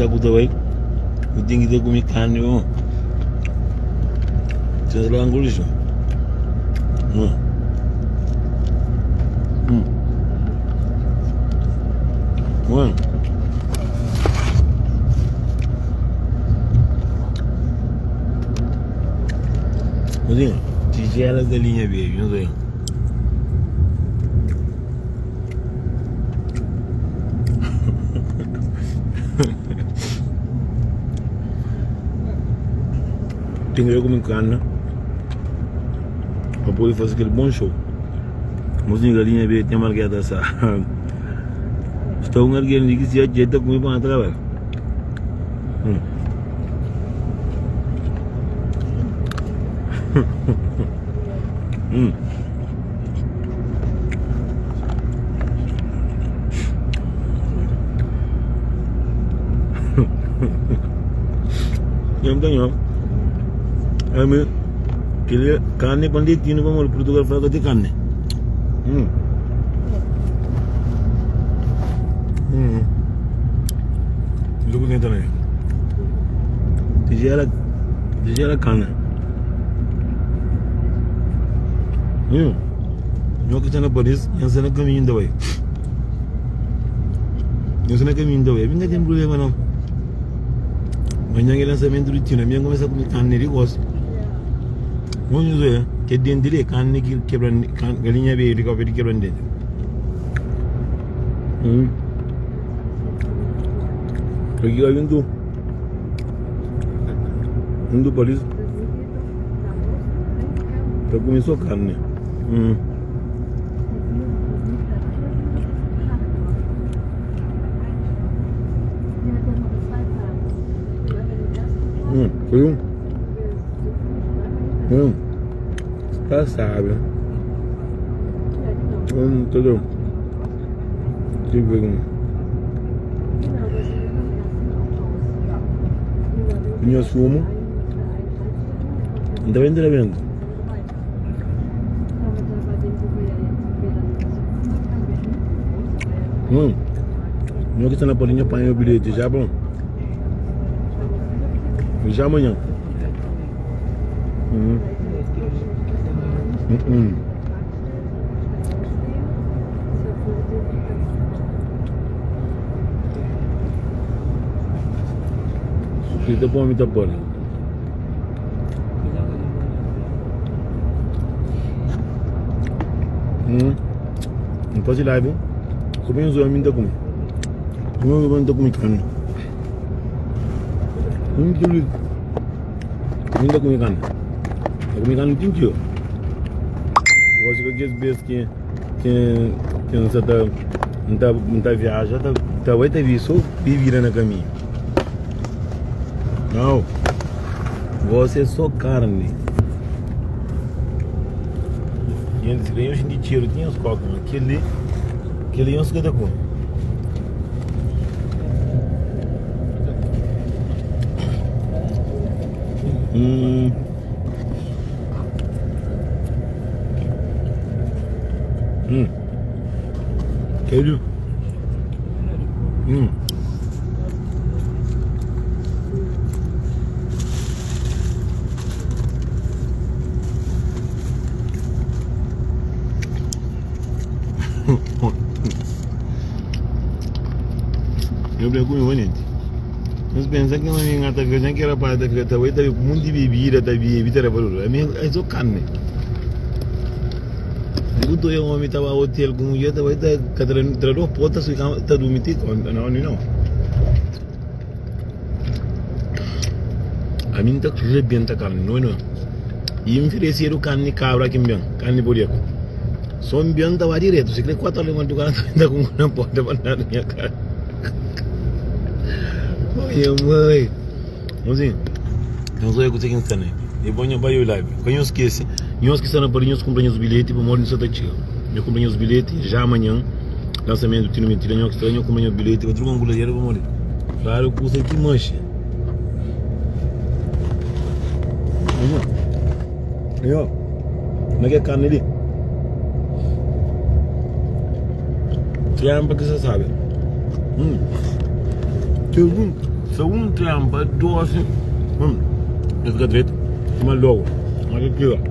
começar com o teu aí. Eu tenho que ter comido carne, ó. Você lá angulisho. Mano. Assim, tigelas da linha verde, não sei. Tem que ver como carne para poder fazer aquele bom show. Mas em galinha verde tem marcada essa. Estou com alguém que se ajeita comigo para trabalhar. Yang tanya, kami kira carne pandai tino pun orang Portugal fala kata carne. Look at that. Tigela carne. Nyo kita na Paris, yang sana kami indah way. Yang sana kami indah way. Binda tem problema não. Manhã que lançamento de tino, minha começa a comer carne de gosto. Vamos ver, que dentro dele carne que quebra, galinha verde que quebra dentro. Aqui vai vindo Paris. Já começou carne. Foi tá sabe. Entendeu? Tipo, minha sumo. Ainda bem vendo. Não que está na polinha para o bilhete já bom. Já amanhã. Kita pun minta pol. Não pode ir lá, viu? Como eu minta comer. Como eu minta comer carne. Minta comer carne. Comer carne tinha. Gosto que aqueles beijos que não está viajando, tá vai ter visto vivir na caminho. Não, você é só carne. E eles ganham de tiro, tinha os cocos, aquele é uns que tá com. Queijo. Eu brinco com bonito. Mas pensa que uma minha tá vendo que era para da que tá vai ter muito de bebida, tá bebida valor. A minha é só carne. Quando eu homem tava no hotel com mulher, tava cada trado porta se tá dormindo não. A mim tá rebenta carne, não. E me ofereceram carne cabra aqui bem, carne boreco. Só me bem tava direto, se quer 4 alemão do cara tá com uma porta para dar minha cara. Oi, mãe. Assim, não sou eu que tenho que estar, né? Eu ponho para o live. Quando eu esqueci, na parinha, eu comprei os bilhetes para morar em Santa Tia. Eu comprei os bilhetes já amanhã. Lançamento do Tino Mentira, eu comprei os bilhetes. Eu trouxe um goleiro para morir. Claro, eu custa aqui mancha. Aí, ó. Como é que é a carne ali? Triângulo para que você sabe. Que passa um trampa, doce. Eu fico direito. Mas logo. Olha aqui, ó.